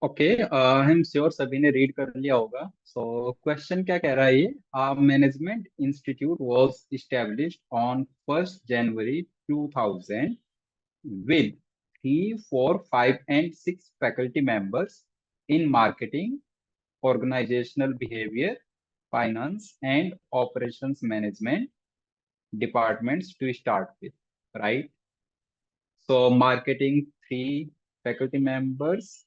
Okay, I am sure सभी ने read कर लिया होगा। सो क्वेश्चन क्या कह रहा है ये। Management institute was established on 1 January 2000 with 3, 4, 5 and 6 faculty members in marketing, organizational behavior, finance, and operations management departments to start with, right? So, marketing, 3 faculty members,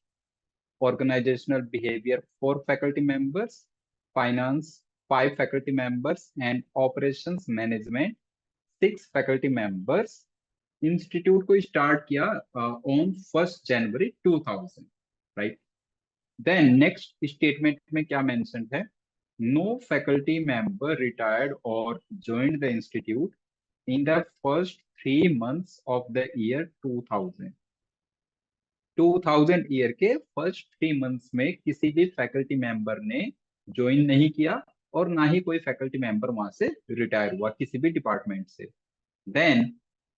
organizational behavior, 4 faculty members, finance, 5 faculty members, and operations management, 6 faculty members। Institute को start किया on 1 January 2000, right. Then next statement में क्या mention है? No faculty member retired और joined the institute in the first 3 months of the year 2000। 2000 year के first 3 months में किसी भी फैकल्टी मेंबर ने ज्वाइन नहीं किया और ना ही कोई फैकल्टी मेंबर वहां से रिटायर हुआ किसी भी डिपार्टमेंट से। Then,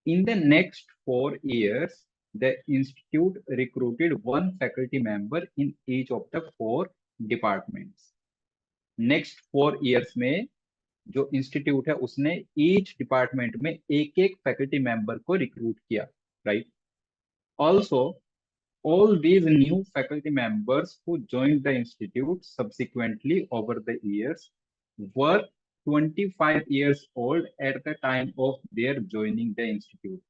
in the next 4 years, the institute recruited one faculty member in each of the 4 departments। Next 4 years में जो इंस्टीट्यूट है उसने ईच डिपार्टमेंट में एक एक फैकल्टी मेंबर को रिक्रूट किया, right. Also all these new faculty members who joined the institute subsequently over the years were 25 years old at the time of their joining the institute।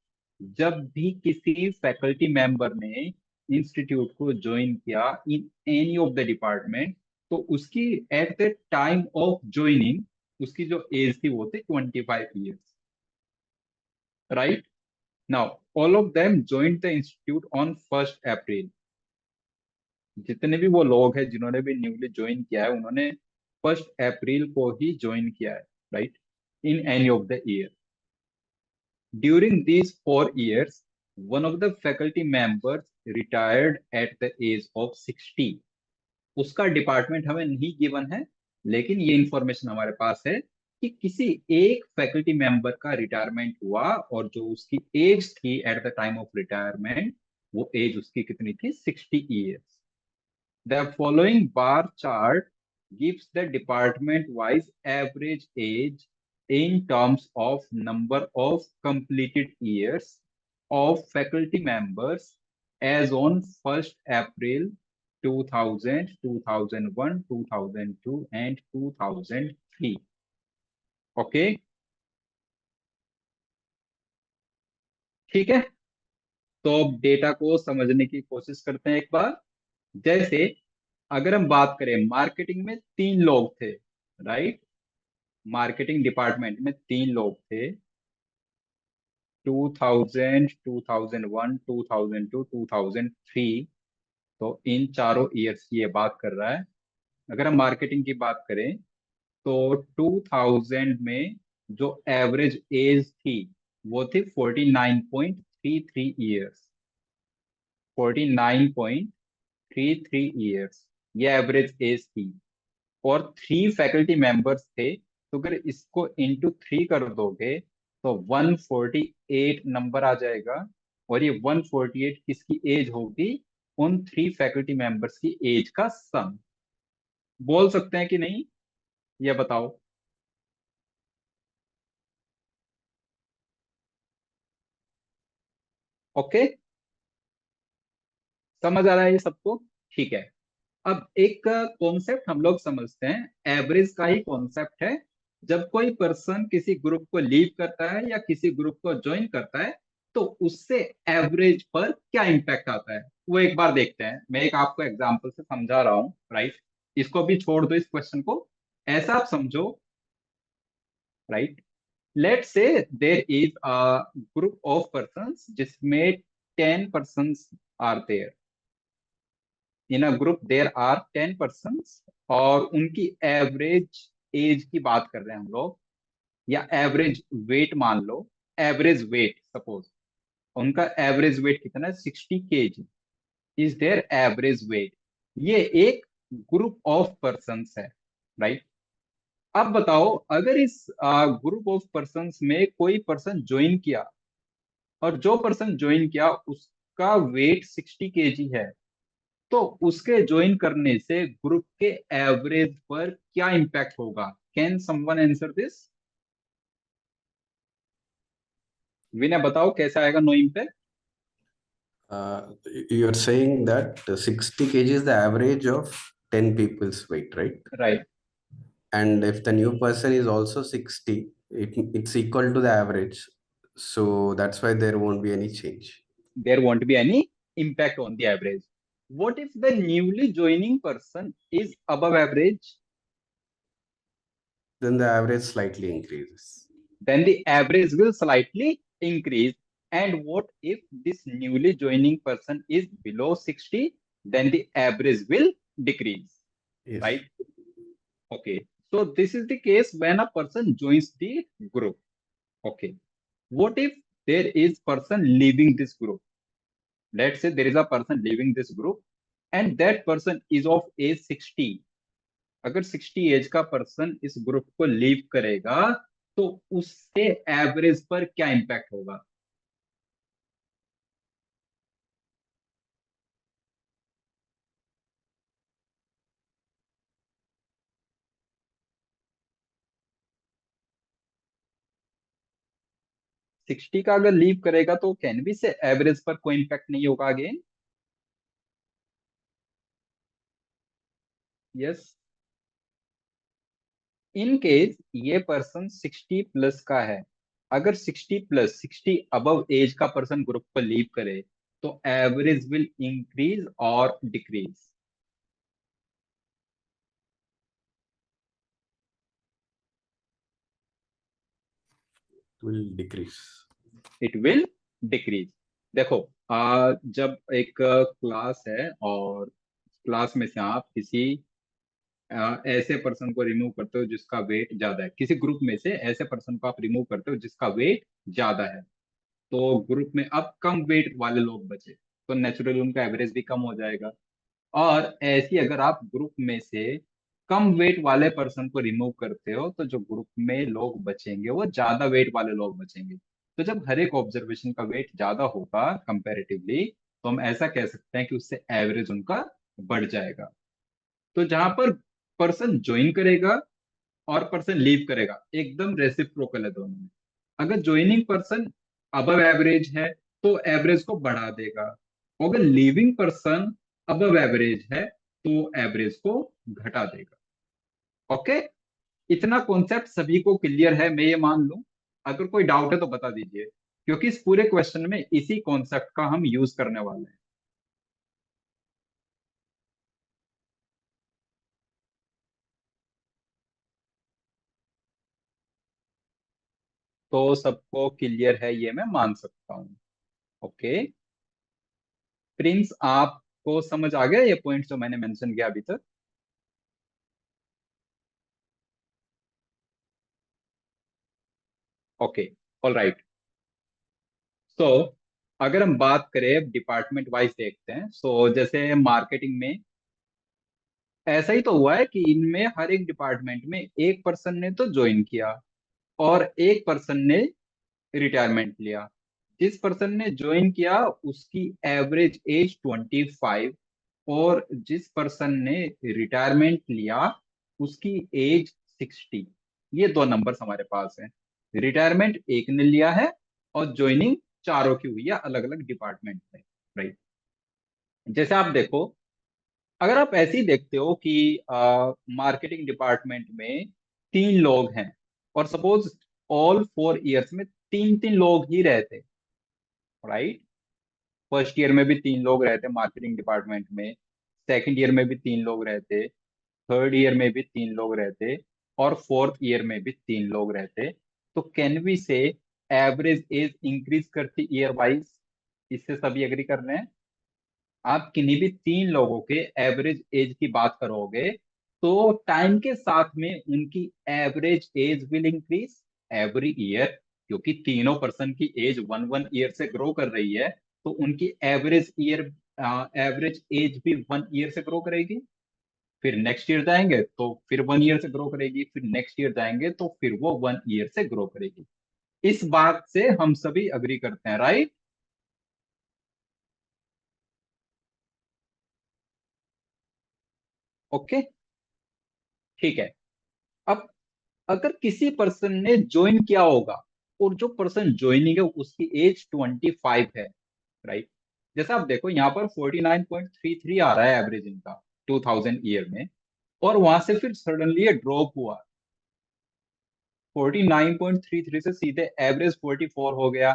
जब भी किसी faculty member ने institute को join किया इन any of the department, तो उसकी at the time of joining उसकी जो एज थी वो थी 25 years, right. Now all of them joined the institute on 1 अप्रैल। जितने भी वो लोग हैं जिन्होंने भी न्यूली ज्वाइन किया है उन्होंने 1 अप्रैल को ही ज्वाइन किया है, right, in any of the year. During these 4 years one of the faculty members retired at the age of 60। उसका डिपार्टमेंट हमें नहीं गिवन है, लेकिन ये इंफॉर्मेशन हमारे पास है कि किसी एक फैकल्टी मेंबर का रिटायरमेंट हुआ और जो उसकी एज थी at the time of retirement वो एज उसकी कितनी थी? 60 years। The following bar chart gives the department-wise average age in terms of number of completed years of faculty members as on 1st April 2000, 2001, 2002 and 2003। Okay, ठीक है। तो अब data को समझने की कोशिश करते हैं एक बार। जैसे अगर हम बात करें मार्केटिंग में 3 लोग थे, राइट। मार्केटिंग डिपार्टमेंट में 3 लोग थे। 2000, 2001, 2002, 2003। तो इन चारों ईयर्स की ये बात कर रहा है। अगर हम मार्केटिंग की बात करें तो 2000 में जो एवरेज एज थी वो थी 49.33 ईयर्स। 49.33 ईयर्स ये एवरेज एज थी। और 3 फैकल्टी मेंबर्स थे, तो अगर इसको इंटू 3 कर दोगे तो 148 नंबर आ जाएगा। और ये 148 किसकी एज होगी? उन 3 फैकल्टी मेंबर्स की एज का सम। बोल सकते हैं कि नहीं? ये बताओ। ओके, समझ आ रहा है ये सबको? ठीक है। अब एक कॉन्सेप्ट हम लोग समझते हैं, एवरेज का ही कॉन्सेप्ट है। जब कोई पर्सन किसी ग्रुप को लीव करता है या किसी ग्रुप को ज्वाइन करता है तो उससे एवरेज पर क्या इम्पैक्ट आता है वो एक बार देखते हैं। मैं एक आपको एग्जांपल से समझा रहा हूँ, राइट। इसको भी छोड़ दो, इस क्वेश्चन को ऐसा आप समझो, right. Let say there is a group of persons जिसमें 10 persons are there. In a group there are 10 persons और उनकी एवरेज एज की बात कर रहे हैं हम लोग, या एवरेज वेट मान लो। एवरेज वेट सपोज उनका एवरेज वेट कितना है? 60 kg is there average weight. ये एक ग्रुप ऑफ पर्सन्स है, राइट। अब बताओ अगर इस ग्रुप ऑफ पर्सन्स में कोई पर्सन ज्वाइन किया और जो पर्सन ज्वाइन किया उसका वेट 60 kg है, तो उसके ज्वाइन करने से ग्रुप के एवरेज पर क्या इंपैक्ट होगा? Can someone answer this? Vinay बताओ कैसा आएगा no impact? Uh, you are saying that 60 kg is the average of 10 people's weight, right? Right. And if the new person is also 60, it's equal to the average. So that's why there won't be any change. There won't be any impact on the average. What if the newly joining person is above average? Then the average slightly increases. Then the average will slightly increase. And what if this newly joining person is below 60? Then the average will decrease, Yes. right? Okay. So this is the case when a person joins the group. Okay. What if there is person leaving this group? Let's say there is a person leaving this group and that person is of age 60. अगर 60 as का person इस group को leave करेगा तो उससे average पर क्या impact होगा? सिक्सटी का अगर लीव करेगा तो कैन बी से एवरेज पर कोई इंपैक्ट नहीं होगा अगेन? यस. इन केस ये पर्सन 60 प्लस का है, अगर 60 प्लस 60 अबव एज का पर्सन ग्रुप को लीव करे तो एवरेज विल इंक्रीज और decrease? It will decrease. It will decrease. देखो, जब एक क्लास है और क्लास में से आप किसी ऐसे पर्सन को रिमूव करते हो जिसका वेट ज्यादा है, किसी ग्रुप में से ऐसे पर्सन को आप रिमूव करते हो जिसका वेट ज्यादा है, तो ग्रुप में अब कम वेट वाले लोग बचे तो नेचुरली उनका एवरेज भी कम हो जाएगा. और ऐसी अगर आप ग्रुप में से कम वेट वाले पर्सन को रिमूव करते हो तो जो ग्रुप में लोग बचेंगे वो ज्यादा वेट वाले लोग बचेंगे. तो जब हर एक ऑब्जर्वेशन का वेट ज्यादा होगा कंपैरेटिवली तो हम ऐसा कह सकते हैं कि उससे एवरेज उनका बढ़ जाएगा. तो जहां पर पर्सन ज्वाइन करेगा और पर्सन लीव करेगा एकदम रेसिप्रोकल है दोनों में. अगर ज्वाइनिंग पर्सन अबव एवरेज है तो एवरेज को बढ़ा देगा, अगर लीविंग पर्सन अबव एवरेज है तो एवरेज को घटा देगा. ओके. इतना कॉन्सेप्ट सभी को क्लियर है मैं ये मान लूं. अगर कोई डाउट है तो बता दीजिए, क्योंकि इस पूरे क्वेश्चन में इसी कॉन्सेप्ट का हम यूज करने वाले हैं. तो सबको क्लियर है ये मैं मान सकता हूँ. ओके. प्रिंस आपको समझ आ गया ये पॉइंट जो मैंने मेंशन किया अभी तक? ओके. All right. सो अगर हम बात करें डिपार्टमेंट वाइज देखते हैं, सो जैसे मार्केटिंग में ऐसा ही तो हुआ है कि इनमें हर एक डिपार्टमेंट में एक पर्सन ने तो ज्वाइन किया और एक पर्सन ने रिटायरमेंट लिया. जिस पर्सन ने ज्वाइन किया उसकी एवरेज एज 25 और जिस पर्सन ने रिटायरमेंट लिया उसकी एज 60. ये दो नंबर्स हमारे पास हैं. रिटायरमेंट एक ने लिया है और ज्वाइनिंग चारों की हुई है अलग अलग डिपार्टमेंट में. राइट. जैसे आप देखो, अगर आप ऐसे ही देखते हो कि मार्केटिंग डिपार्टमेंट में तीन लोग हैं और सपोज ऑल 4 इयर्स में तीन तीन लोग ही रहते. राइट. फर्स्ट ईयर में भी तीन लोग रहते मार्केटिंग डिपार्टमेंट में, सेकंड ईयर में भी तीन लोग रहते, थर्ड ईयर में भी तीन लोग रहते और फोर्थ ईयर में भी तीन लोग रहते. तो कैन वी से एवरेज एज इंक्रीज करती ईयर वाइज? इससे सभी एग्री कर रहे हैं? आप किन्हीं भी तीन लोगों के एवरेज एज की बात करोगे तो टाइम के साथ में उनकी average age will increase every year, क्योंकि तीनों पर्सन की एज वन वन ईयर से ग्रो कर रही है तो उनकी एवरेज एज भी 1 ईयर से ग्रो करेगी. फिर नेक्स्ट ईयर जाएंगे तो फिर 1 ईयर से ग्रो करेगी, फिर नेक्स्ट ईयर जाएंगे तो फिर वो 1 ईयर से ग्रो करेगी. इस बात से हम सभी अग्री करते हैं, राइट? ओके, ठीक है। अब अगर किसी पर्सन ने ज्वाइन किया होगा और जो पर्सन ज्वाइनिंग है उसकी एज 25 है, राइट। जैसा आप देखो यहाँ पर 49.33 आ रहा है एवरेज इनका 2000 ईयर में, और वहां से फिर सडनली ये ड्रॉप हुआ 49.33 से सीधे एवरेज 44 हो गया।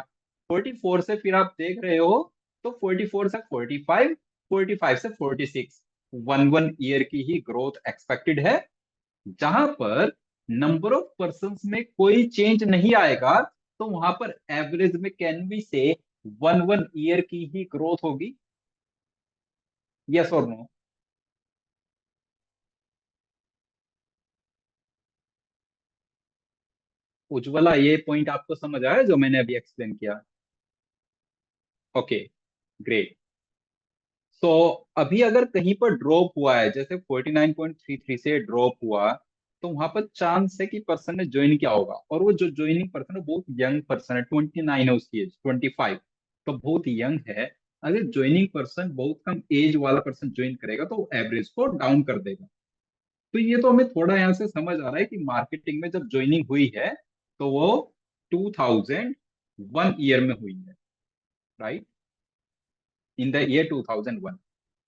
44 से फिर आप देख रहे हो तो 44 से 45, 45 से 46, वन वन ईयर की ही ग्रोथ एक्सपेक्टेड है। जहां पर नंबर ऑफ पर्सन में कोई चेंज नहीं आएगा, तो वहां पर एवरेज में कैन वी से वन वन ईयर की ही ग्रोथ होगी। यस और नो? उज्ज्वला, ये पॉइंट आपको समझ आया जो मैंने अभी एक्सप्लेन किया? Okay, great. सो अभी अगर कहीं पर ड्रॉप हुआ है, जैसे 49.33 से ड्रॉप हुआ, तो वहां पर चांस है कि पर्सन ने ज्वाइन किया होगा, और वो जो ज्वाइनिंग पर्सन है बहुत यंग पर्सन है, 29 है उसकी एज, 25, तो बहुत यंग है। अगर ज्वाइनिंग पर्सन बहुत कम एज वाला पर्सन ज्वाइन करेगा तो एवरेज को डाउन कर देगा। तो ये तो हमें थोड़ा यहाँ से समझ आ रहा है कि मार्केटिंग में जब ज्वाइनिंग हुई है तो वो 2001 ईयर में हुई है, राइट, इन द ईयर 2001।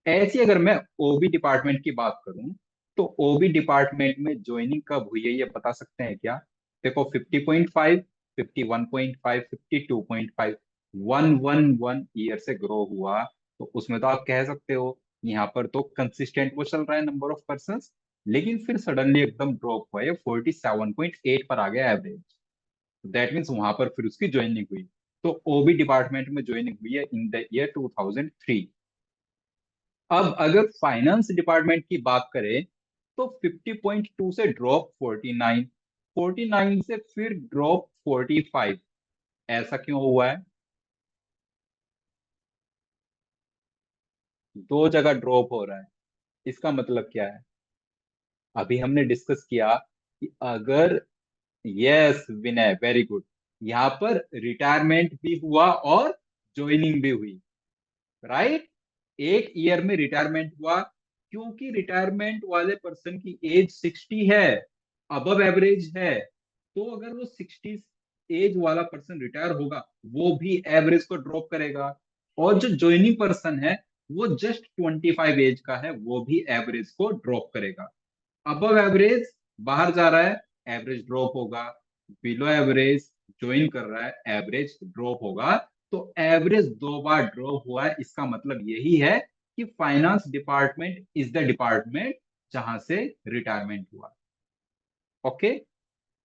ऐसी अगर मैं ओबी डिपार्टमेंट की बात करूं, तो ओबी डिपार्टमेंट में ज्वाइनिंग कब हुई है ये बता सकते हैं क्या? देखो 50.5, 51.5, 52.5, वन वन वन ईयर से ग्रो हुआ, तो उसमें तो आप कह सकते हो यहाँ पर तो कंसिस्टेंट वो चल रहा है नंबर ऑफ पर्सन। लेकिन फिर सडनली एकदम ड्रॉप हुआ है, 47.8 पर आ गया एवरेज। दैट मीन्स वहां पर फिर उसकी ज्वाइनिंग हुई। तो ओबी डिपार्टमेंट में ज्वाइनिंग हुई है इन द ईयर 2003। अब अगर फाइनेंस डिपार्टमेंट की बात करें, तो 50.2 से ड्रॉप 49, 49 से फिर ड्रॉप 45। ऐसा क्यों हुआ है? दो जगह ड्रॉप हो रहा है, इसका मतलब क्या है? अभी हमने डिस्कस किया कि अगर, यस विनय, वेरी गुड, यहाँ पर रिटायरमेंट भी हुआ और ज्वाइनिंग भी हुई, राइट। एक ईयर में रिटायरमेंट हुआ, क्योंकि रिटायरमेंट वाले पर्सन की एज 60 है, अबव एवरेज है। तो अगर वो 60 एज वाला पर्सन रिटायर होगा, वो भी एवरेज को ड्रॉप करेगा। और जो ज्वाइनिंग पर्सन है वो जस्ट 25 एज का है, वो भी एवरेज को ड्रॉप करेगा। अबव एवरेज बाहर जा रहा है, एवरेज ड्रॉप होगा। बिलो एवरेज ज्वाइन कर रहा है, एवरेज ड्रॉप होगा। तो एवरेज दो बार ड्रॉप हुआ है, इसका मतलब यही है कि finance department is the department जहां से रिटायरमेंट हुआ। ओके,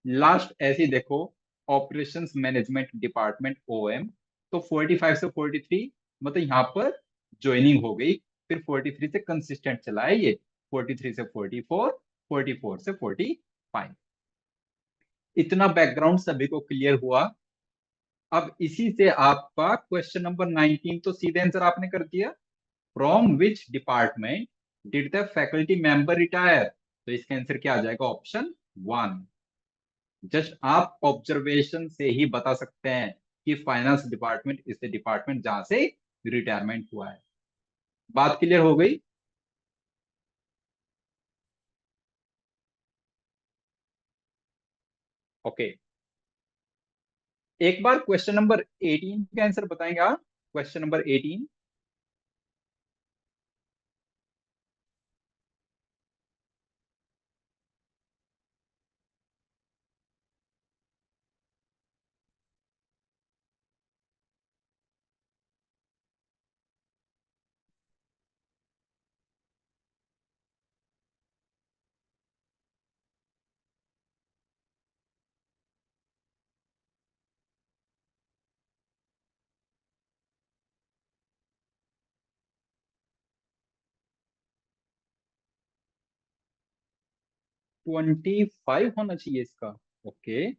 लास्ट ऐसे ही देखो, ऑपरेशंस मैनेजमेंट डिपार्टमेंट ओएम, तो 45 से 43, मतलब यहाँ पर ज्वाइनिंग हो गई, फिर 43 से कंसिस्टेंट चला है ये, 43 से 44, 44 से 45। इतना बैकग्राउंड सभी को क्लियर हुआ? अब इसी से आपका क्वेश्चन नंबर 19 तो सीधे आंसर आपने कर दिया। From which department did the faculty member retire? तो इसका आंसर क्या आ जाएगा? ऑप्शन 1। जस्ट आप ऑब्जर्वेशन से ही बता सकते हैं कि finance department is the department जहां से रिटायरमेंट हुआ है। बात क्लियर हो गई? ओके, एक बार क्वेश्चन नंबर 18 का आंसर बताएंगे आप? Question number 18। ट्वेंटी फाइव होना चाहिए इसका। ओके,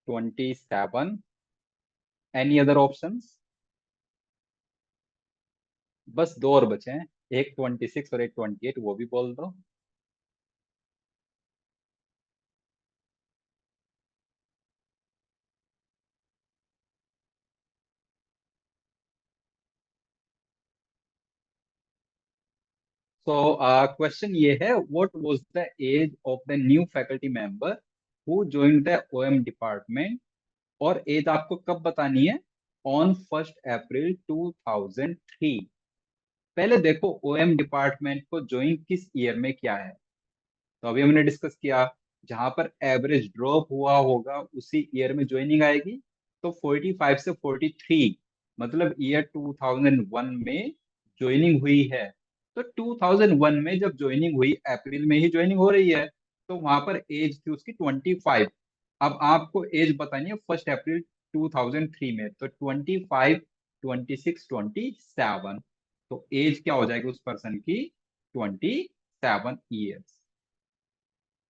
27। Any other options? बस दो और बचे हैं, एक 26 और एक 28, वो भी बोल दो। सो क्वेश्चन ये है, what was the age of the new faculty member who joined the OM department, और एज आपको कब बतानी है, ऑन 1 अप्रैल 2003। पहले देखो ओएम डिपार्टमेंट को ज्वाइन किस ईयर में किया है। तो अभी हमने डिस्कस किया, जहां पर एवरेज ड्रॉप हुआ होगा उसी ईयर में ज्वाइनिंग आएगी। तो 45 से 43 मतलब ईयर 2001 में ज्वाइनिंग हुई है। तो 2001 में जब ज्वाइनिंग हुई, अप्रैल में ही ज्वाइनिंग हो रही है, तो वहां पर एज थी उसकी 25। अब आपको एज बतानी है 1 अप्रैल 2003 में, तो 25, 26, 27। तो एज क्या हो जाएगी उस पर्सन की, 27 years.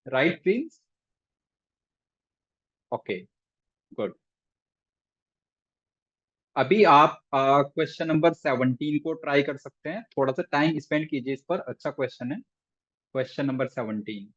Right Prince? Okay, good. अभी आप क्वेश्चन नंबर 17 को ट्राई कर सकते हैं, थोड़ा सा टाइम स्पेंड कीजिए इस पर, अच्छा क्वेश्चन है। Question number 17।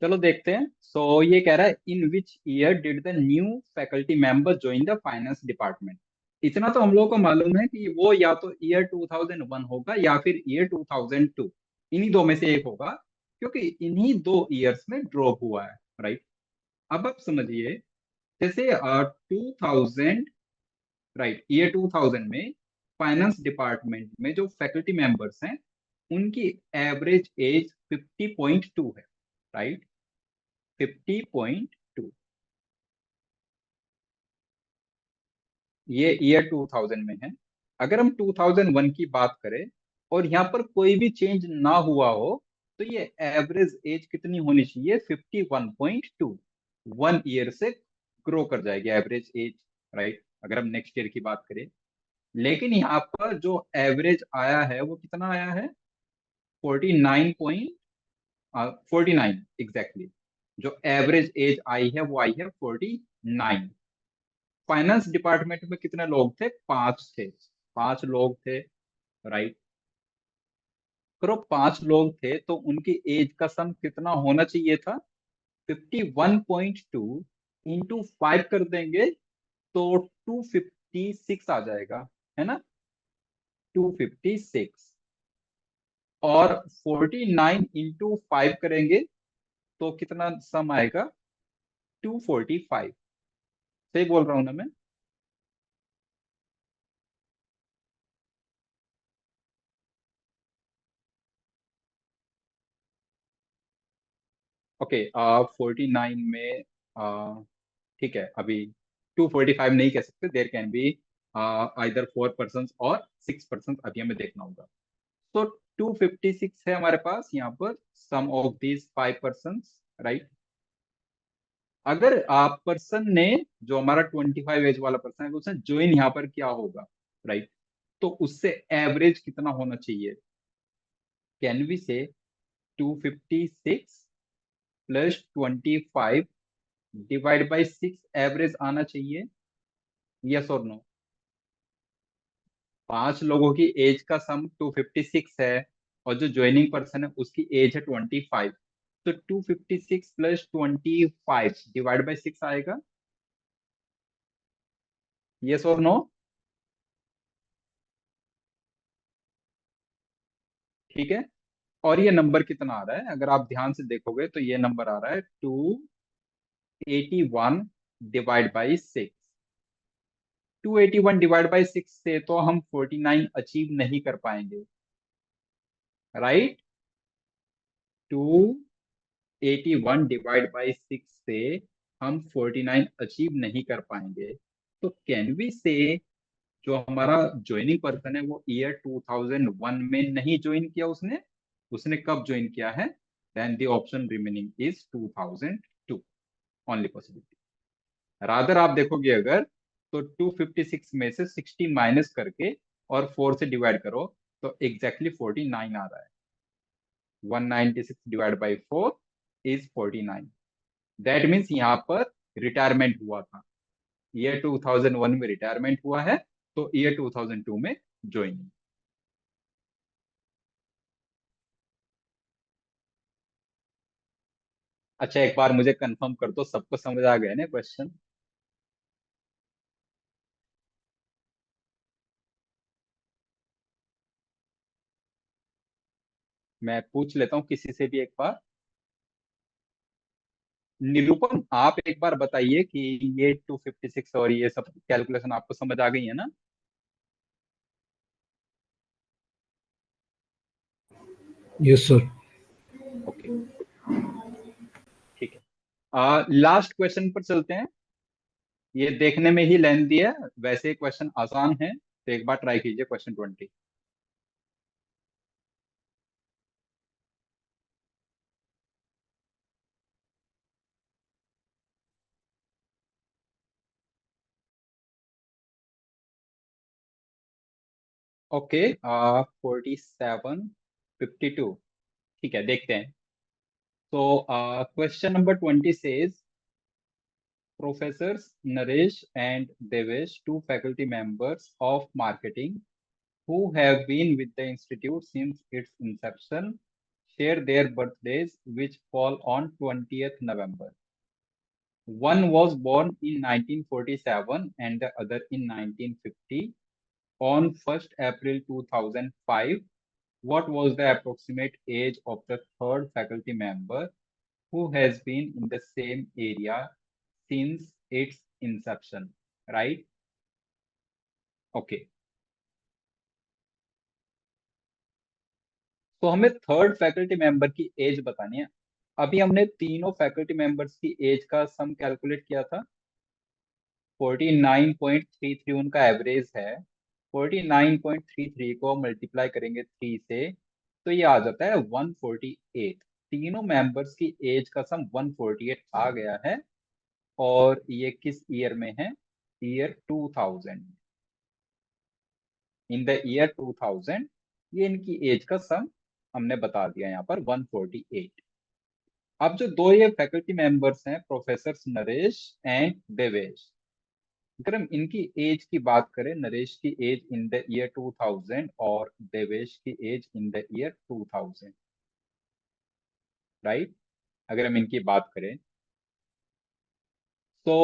चलो देखते हैं। सो ये कह रहा है, in which year did the new faculty member join the finance department. इतना तो हम लोगों को मालूम है कि वो या तो ईयर 2001 होगा या फिर ईयर 2002, इन्हीं दो में से एक होगा, क्योंकि इन्हीं 2 ईयर्स में ड्रॉप हुआ है। राइट। अब आप समझिए, जैसे 2000, राइट, ईयर 2000 में फाइनेंस डिपार्टमेंट में जो फैकल्टी मेंबर्स हैं, उनकी एवरेज एज 50.2 है। राइट, 50.2, ये ईयर 2000 में है। अगर हम 2001 की बात करें और यहाँ पर कोई भी चेंज ना हुआ हो, तो ये एवरेज एज कितनी होनी चाहिए, 51.2। 1 ईयर से ग्रो कर जाएगी एवरेज एज। राइट, अगर हम नेक्स्ट ईयर की बात करें। लेकिन यहाँ पर जो एवरेज आया है वो कितना आया है, 49 एग्जैक्टली। जो एवरेज एज आई है वो आई है 49। फाइनेंस डिपार्टमेंट में कितने लोग थे, 5 थे। 5 लोग थे। राइट, करो 5 लोग थे तो उनकी एज का सम कितना होना चाहिए था, 51.2 इंटू 5 कर देंगे तो 256 आ जाएगा, है ना, 256। और 49 इंटू 5 करेंगे तो कितना सम आएगा, 245। सही बोल रहा हूं ना मैं? ओके, 49 में ठीक है, अभी 245 नहीं कह सकते, there can be either 4 person और 6 पर्सन, अभी हमें देखना होगा। तो 256 है हमारे पास यहाँ पर, सम ऑफ दीज 5 पर्सन। राइट, अगर आप पर्सन ने, जो हमारा 25 एज वाला पर्सन है, उसने ज्वाइन यहाँ पर किया होगा, राइट, तो उससे एवरेज कितना होना चाहिए, कैन वी से 256 प्लस 25 डिवाइड बाई 6 एवरेज आना चाहिए, यस और नो? 5 लोगों की एज का सम 256 है, और जो ज्वाइनिंग पर्सन है उसकी एज है 25। तो 256 प्लस 25 डिवाइड बाई 6 आएगा, यस और नो? ठीक है। और ये नंबर कितना आ रहा है, अगर आप ध्यान से देखोगे तो ये नंबर आ रहा है 281 डिवाइड बाई 6। 281 डिवाइड बाई 6 से तो हम 49 अचीव नहीं कर पाएंगे। राइट, 281 डिवाइड बाई 6 से हम 49 अचीव नहीं कर पाएंगे। तो कैन वी से, जो हमारा ज्वाइनिंग पर्सन है वो ईयर 2001 में नहीं ज्वाइन किया उसने, उसने कब ज्वाइन किया है, then the option remaining is 2002, only possibility. Rather आप देखोगे अगर, तो 256 में से 60 माइनस करके और 4 से डिवाइड करो तो एग्जैक्टली 49 आ रहा है। 196 divide by 4 is 49। That means यहाँ पर रिटायरमेंट हुआ था, ईयर 2001 में रिटायरमेंट हुआ है, तो ईयर 2002 में ज्वाइनिंग। अच्छा, एक बार मुझे कंफर्म कर दो, सबको समझ आ गया ना क्वेश्चन? मैं पूछ लेता हूँ किसी से भी एक बार। निरूपम, आप एक बार बताइए कि ये 256 और ये सब कैलकुलेशन आपको समझ आ गई है ना? Yes, sir. ओके, ठीक है। लास्ट क्वेश्चन पर चलते हैं। ये देखने में ही लेंथी है, वैसे क्वेश्चन आसान है, तो एक बार ट्राई कीजिए क्वेश्चन 20। ओके, 47, 52। ठीक है, देखते हैं। तो question number 20 says Professors Naresh and Devesh, two faculty members of marketing who have been with the institute since its inception, share their birthdays which fall on 20th November. One was born in 1947 and the other in 1950. On 1st April 2005, what was the approximate age of the third faculty member who has been in the same area since its inception? Right? Okay. तो हमें third faculty member की as बतानी है। अभी हमने तीनों faculty members की as का सम कैलकुलेट किया था। 49.33 उनका एवरेज है। 49.33 को मल्टीप्लाई करेंगे 3 से, तो ये आ जाता है 148। तीनों मेंबर्स की एज का सम 148 आ गया है। और ये किस ईयर में है? ईयर 2000। इन द ईयर 2000 ये इनकी एज का सम हमने बता दिया यहाँ पर 148। अब जो दो ये फैकल्टी मेंबर्स हैं, प्रोफेसर नरेश एंड देवेश, अगर हम इनकी एज की बात करें, नरेश की एज इन द ईयर 2000 और देवेश की age in the year 2000, right? अगर हम इनकी बात करें तो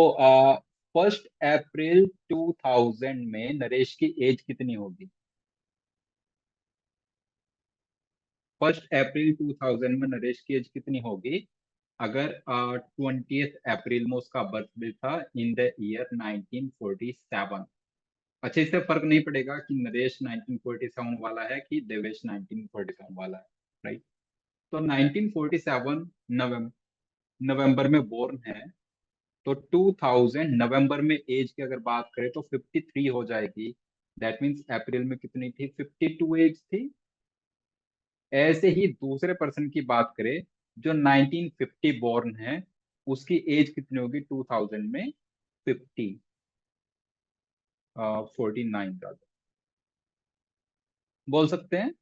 1 अप्रैल 2000 में नरेश की एज कितनी होगी? 1 अप्रैल 2000 में नरेश की एज कितनी होगी? अगर 20th अप्रैल में उसका बर्थडे था इन द ईयर 1947। अच्छा, इससे फर्क नहीं पड़ेगा कि नरेश 1947 वाला है कि देवेश 1947 वाला है, राइट? तो 1947 नवंबर नवंबर में बोर्न है, तो 2000 नवंबर में एज की अगर बात करें तो 53 हो जाएगी। दैट मीन्स अप्रैल में कितनी थी? 52 एज थी। ऐसे ही दूसरे पर्सन की बात करें जो 1950 बोर्न है, उसकी एज कितनी होगी 2000 में? 50, 49 ज्यादा बोल सकते हैं।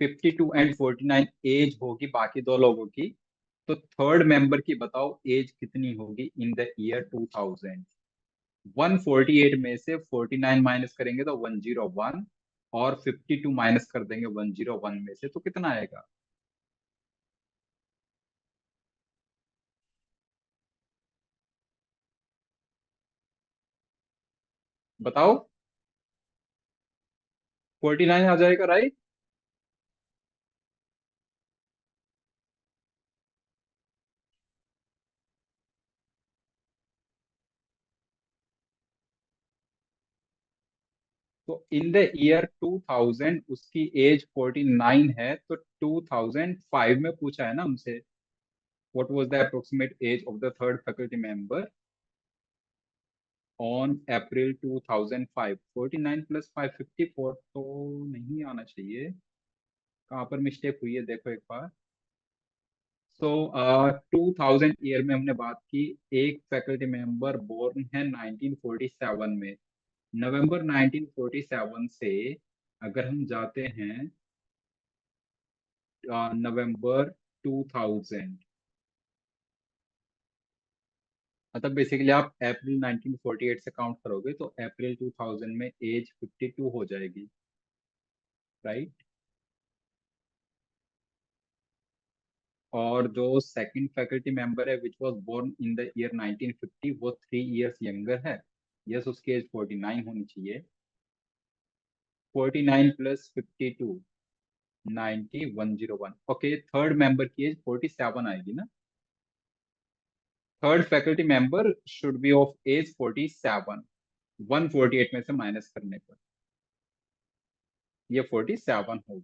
52 एंड 49 एज होगी बाकी दो लोगों की। तो थर्ड मेंबर की बताओ एज कितनी होगी इन द ईयर 2000? 148 में से 49 माइनस करेंगे तो 101, और 52 माइनस कर देंगे 101 में से, तो कितना आएगा? बताओ। 49 आ जाएगा, राइट? तो इन द ईयर 2000 उसकी एज 49 है, तो 2005 में पूछा है ना हमसे, what was the approximate age of the third faculty member on April 2005? 49 plus 5, 54 तो नहीं आना चाहिए। कहाँ पर मिस्टेक हुई है देखो एक बार। सो 2000 ईयर में हमने बात की, एक फैकल्टी मेंबर बोर्न है 1947 में, नवंबर 1947 से अगर हम जाते हैं नवंबर 2000, मतलब बेसिकली आप अप्रैल 1948 से काउंट करोगे तो अप्रैल 2000 में एज 52 हो जाएगी, राइट। और जो सेकंड फैकल्टी मेंबर है which was born in the year 1950, वो 3 इयर्स यंगर है। यस, उसकी एज 49 होनी चाहिए। 49 प्लस 52 90 101। ओके, थर्ड मेंबर की एज 47 आएगी ना। Third faculty member should be of age 47, 148 में से माइनस करने पर ये 47 होगा।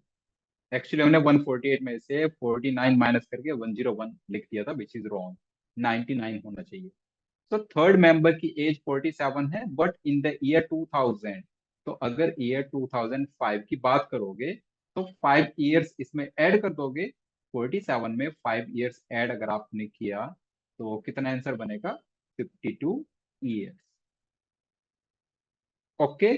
एक्चुअली हमने 148 में से 49 माइनस करके 101 लिख दिया था, विच इज रॉन्ग। 99 होना चाहिए। तो थर्ड मेंबर की एज 47 है, बट इन द ईयर 2000, तो अगर ईयर 2005 की बात करोगे तो 5 इयर्स इसमें ऐड कर दोगे। 47 में 5 इयर्स ऐड अगर आपने किया तो कितना आंसर बनेगा? 52 इयर्स। ओके।